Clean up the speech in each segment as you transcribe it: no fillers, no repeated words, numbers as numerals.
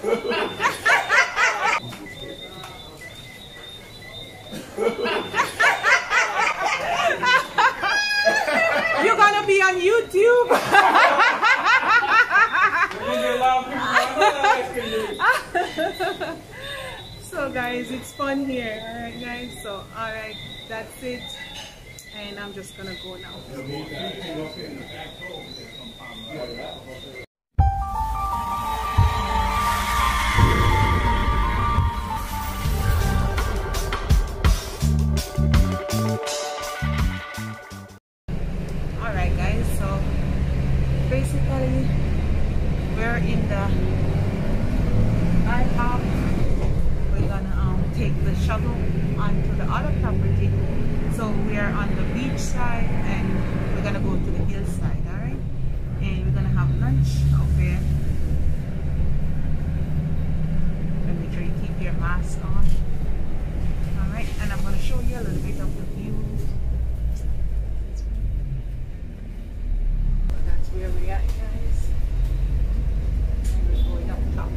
You're gonna be on YouTube. So guys, it's fun here. Alright guys, so alright, that's it. And I'm just gonna go now. Alright guys, so basically we're in the IHOP. We're gonna take the shuttle onto the other property. So we are on the beach side and we're gonna go to the hillside, alright? And we're gonna have lunch out there. And make sure you keep your mask on. Alright, and I'm gonna show you a little bit of the view. So that's where we are, guys. And we're going up top.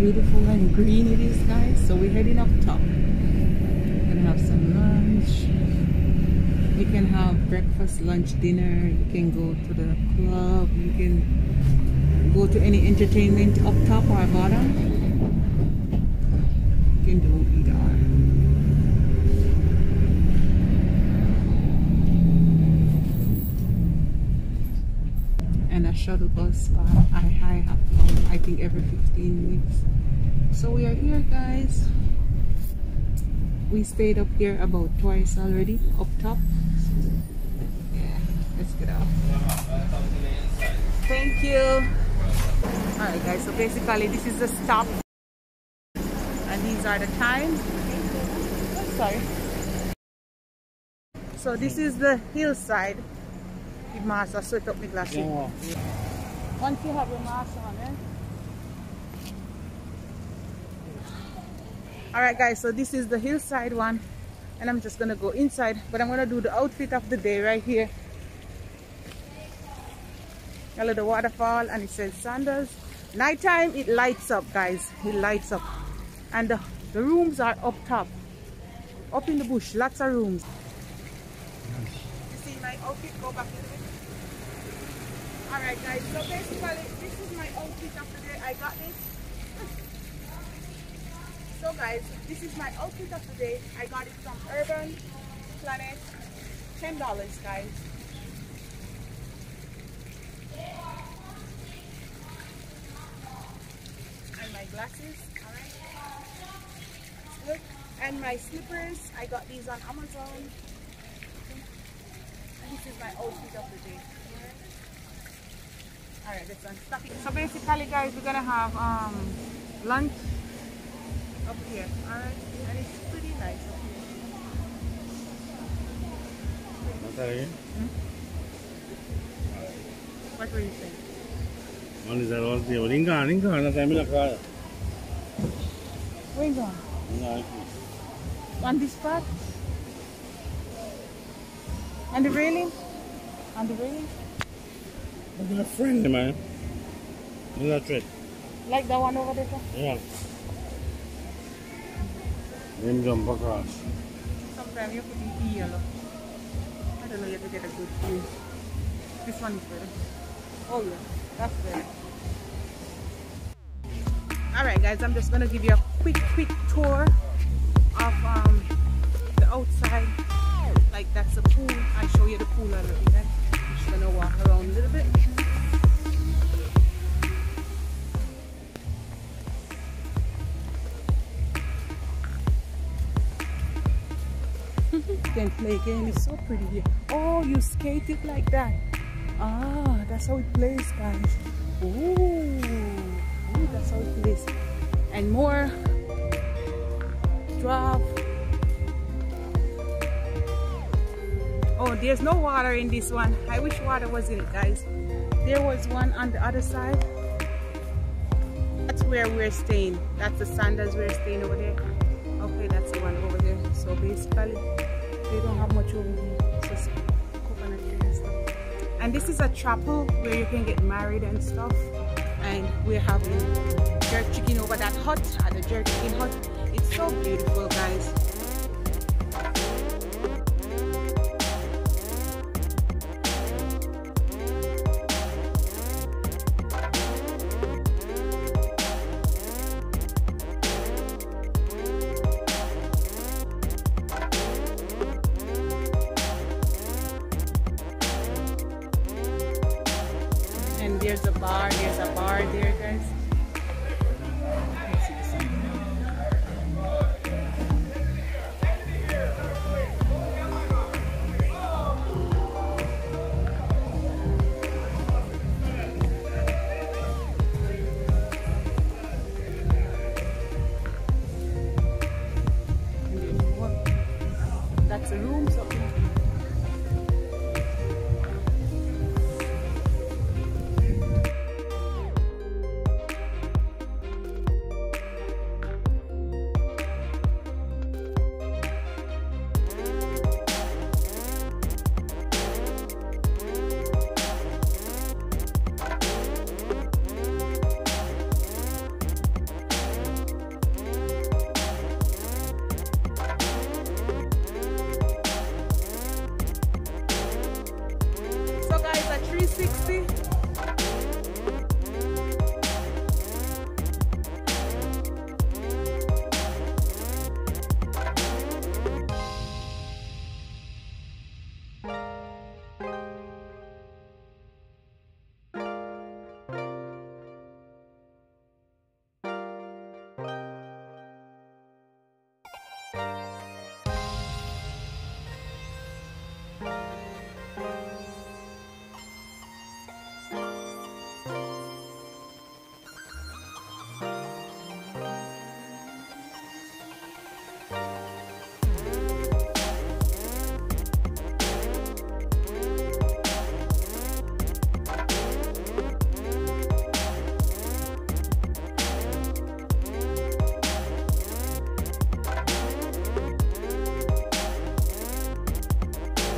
Beautiful and green it is, guys. So we're heading up top. We're gonna have some lunch. You can have breakfast, lunch, dinner. You can go to the club. You can go to any entertainment up top or bottom. You can do either. And a shuttle bus I have come, I think every 15 minutes. So we are here, guys. We stayed up here about twice already, up top. Yeah, let's get out. Thank you. Alright guys, so basically this is the stop. And these are the times. Oh, sorry. So this is the hillside. The mask, I sweat up my glasses. Yeah. Once you have your mask on, Alright guys, so this is the hillside one. And I'm just gonna go inside, but I'm gonna do the outfit of the day right here. A little waterfall, and it says sandals. Nighttime it lights up, guys. It lights up. And the rooms are up top. Up in the bush, lots of rooms. You see my outfit? Go back a little bit. Alright guys, so basically this is my outfit of the day. I got this. So guys, this is my outfit of the day. I got it from Urban Planet. $10, guys. And my glasses, alright. Look, and my slippers. I got these on Amazon. And this is my outfit of the day. Alright, let's unstuck it. So basically guys, we're gonna have lunch up here, alright? And it's pretty nice up here. What's that again? What were you saying? One is that all the Linga, that's I'm in a car. Where you going? On this part? On the railing? On the railing? I'm a friend, man. Look at that. Like that one over there? Yeah. Then jump across. Sometimes you put in yellow. I don't know, you have to get a good view. This one is better. Oh yeah, that's better. Alright guys, I'm just gonna give you a quick tour of the outside. Like that's the pool. I'll show you the pool a little bit. I'm just gonna walk around a little bit. You can play game, it's so pretty here. Oh, you skate it like that. Ah, that's how it plays, guys. Ooh, that's how it plays. And more drop. Oh, there's no water in this one. I wish water was in it, guys. There was one on the other side. That's where we're staying. That's the Sandals we're staying over there. Okay, that's the one over there. So basically, they don't have much over here. It's just coconut tree and stuff. And this is a chapel where you can get married and stuff. And we're having jerk chicken over that hut, at the jerk chicken hut. It's so beautiful, guys. And there's a bar there, guys. That's the rooms up there. So guys, at 360.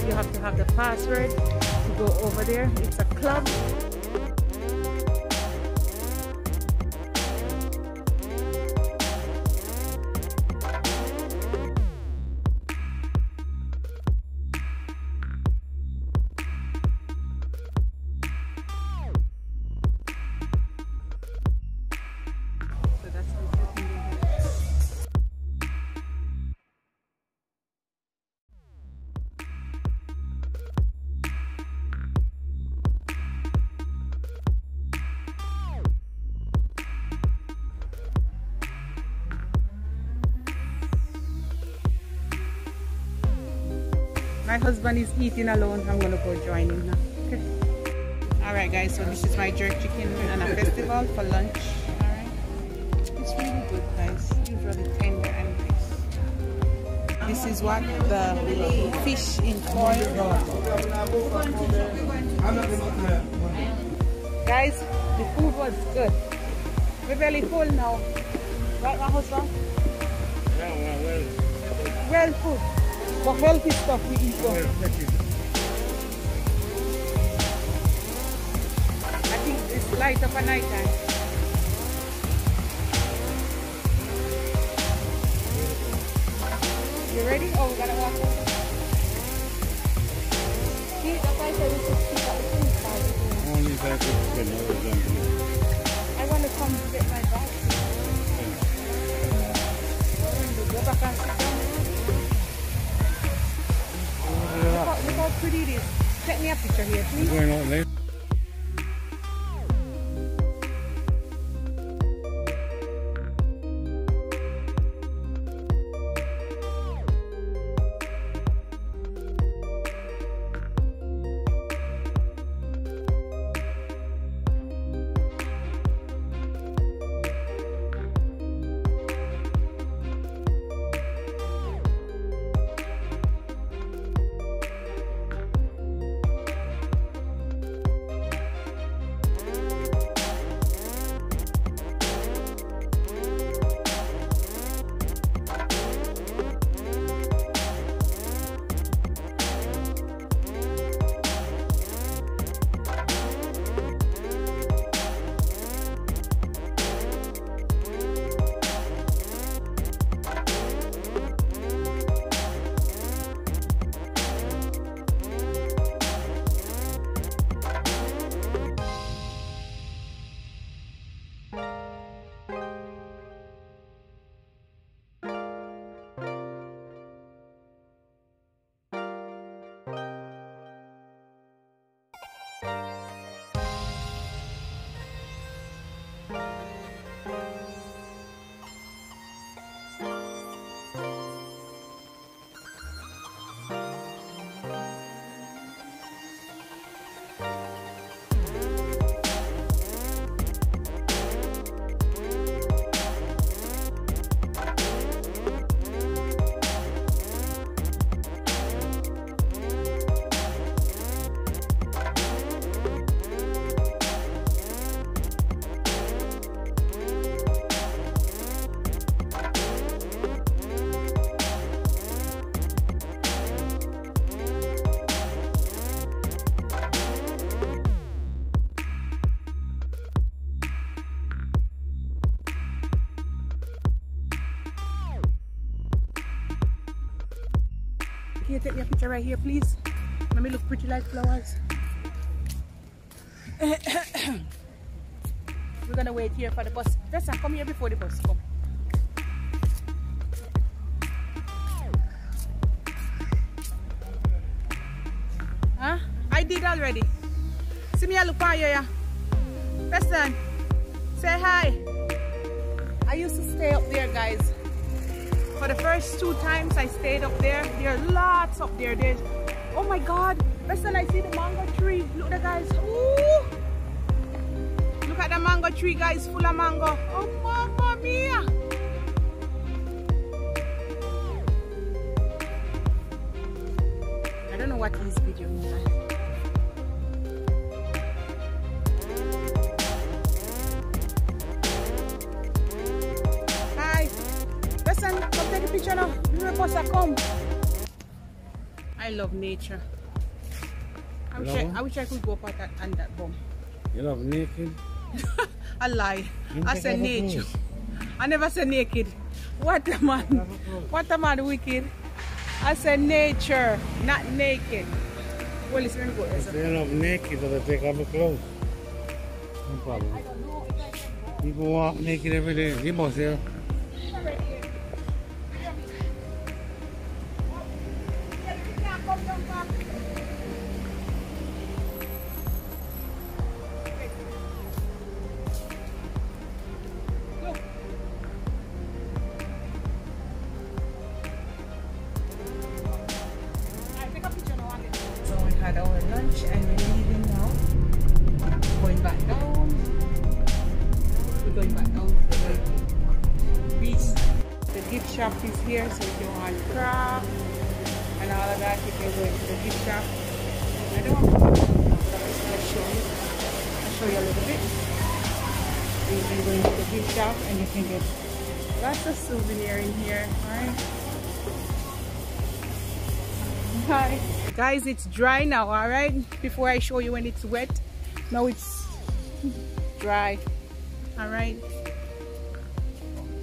You have to have the password to go over there. It's a club. So that's how you can do it. My husband is eating alone. I'm gonna go join him now. Okay. Alright guys, so this is my jerk chicken and a festival for lunch. Alright. It's really good, guys. Usually tender and nice. This is what the fish in foil. Guys, the food was good. We're very full now. Right, my husband? Well food. But healthy stuff we eat though. I think it's light up at night time. You ready? Oh, we gotta walk over. See, that's why I said we should keep at the same side. Only if I could spend another jumping. I want to come get my bag. Go back and sit down. Look how pretty it is. Take me a picture here, please. Going out late. Can you take me a picture right here, please? Let me look pretty like flowers. We're gonna wait here for the bus. Listen, come here before the bus come. Huh? I did already. See me, I look for you, yeah. Listen, say hi. I used to stay up there, guys. For the first 2 times I stayed up there. There are lots up there. There's, oh my God. Listen, I see the mango tree. Look at the guys. Ooh. Look at the mango tree, guys, full of mango. Oh, mamma mia. I don't know what this video is. Hi. Listen, come take a picture now. You must come. I love nature. I wish I could go up at that, on that bum. You love naked? I lie. I said nature. I never said naked. What a man. What a man wicked. I said nature, not naked. Well, it's going to go. If you love naked, so they take off the clothes. No problem. I don't know. People walk naked every day. You must here. Had our lunch and we're leaving now. Going back down. We're going back down to the beach. The gift shop is here, so if you want craft and all of that, you can go into the gift shop. I don't want to go, but I'm just going to show you. I'll show you a little bit. You can go into the gift shop and you can get lots of souvenir in here. Alright. Hi. Guys, it's dry now, alright? Before I show you when it's wet. Now it's dry. Alright?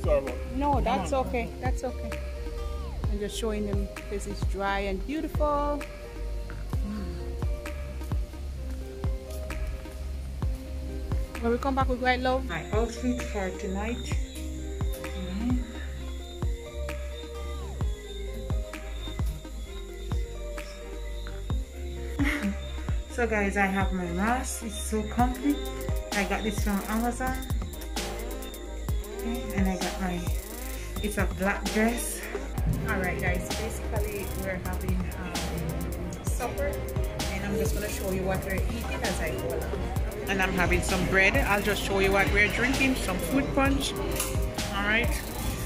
Sorry. No, that's okay. That's okay. I'm just showing them this is dry and beautiful. When we come back with white love. My outfit for tonight. So guys, I have my mask. It's so comfy. I got this from Amazon. Okay, and I got my, it's a black dress. Alright guys, basically we're having supper. And I'm just going to show you what we're eating as I go along. And I'm having some bread. I'll just show you what we're drinking. Some fruit punch. Alright.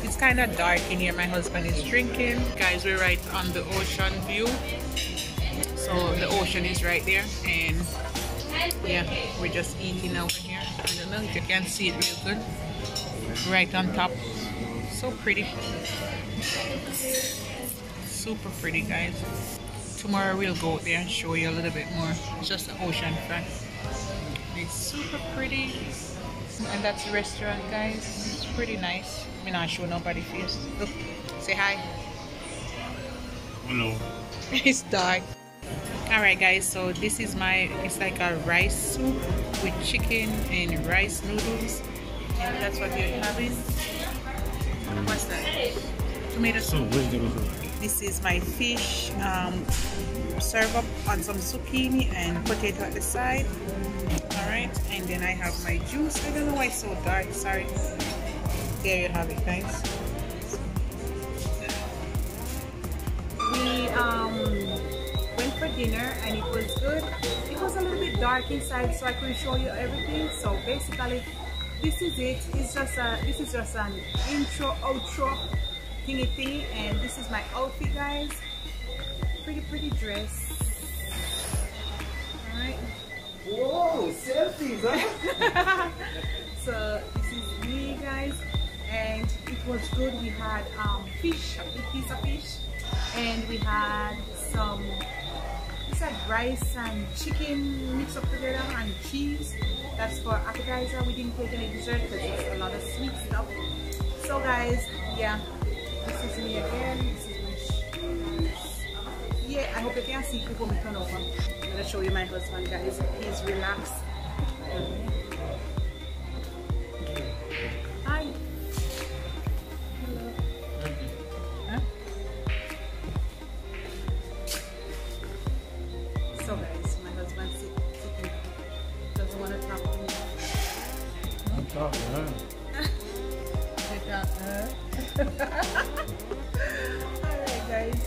It's kind of dark in here. My husband is drinking. Guys, we're right on the ocean view. So the ocean is right there, and yeah, we're just eating over here. I don't know if you can see it real good. Right on top. So pretty. Super pretty, guys. Tomorrow we'll go out there and show you a little bit more. It's just the ocean front. It's super pretty. And that's the restaurant, guys. It's pretty nice. I'm not show nobody face. Look, say hi. Hello. It's dark. Alright guys, so this is it's like a rice soup with chicken and rice noodles, and that's what we're having. What's that? Tomato soup. This is my fish, serve up on some zucchini and potato at the side. Alright, and then I have my juice. I don't know why it's so dark, sorry. There you have it, guys. We went for dinner and it was good. It was a little bit dark inside, so I couldn't show you everything. So basically, this is it. It's just this is just an intro, outro thingy, and this is my outfit, guys. Pretty dress. All right. Whoa, selfies, huh? So this is me, guys, and it was good. We had fish, a big piece of fish, and we had some rice and chicken mixed up together and cheese. That's for appetizer. We didn't take any dessert because it's a lot of sweet stuff. So guys, yeah, this is me again. This is my shoes. yeah, I hope you can see people me turn over. I'm gonna show you my husband, guys. He's relaxed. Hi. Hello. Huh? So guys, my husband sitting doesn't want to talk to me. I'm talking to her. Alright guys.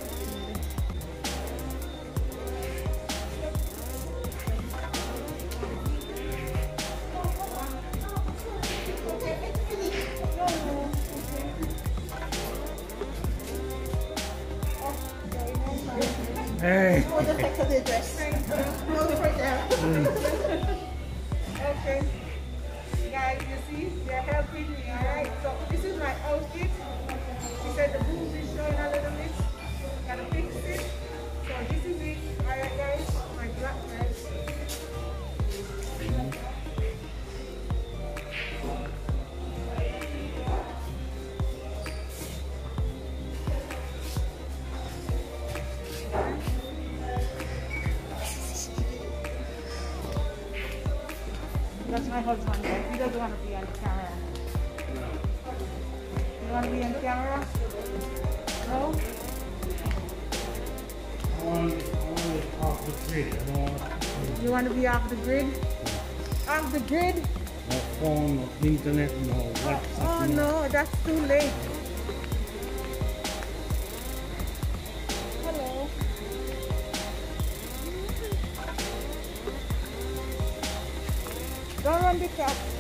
Hey. Okay. Guys, you see, they're helping me, alright? So this is my outfit. She said the boobs is showing a little bit. Gotta fix it. So this is it. Alright guys, my black dress. That's my husband, guys. He doesn't want to be on camera. You want to be on camera? No? I want off the grid. I don't want You want to be off the grid? Off the grid? no phone, no internet, no WhatsApp. Oh no, that's too late. Hello. Don't run the cat.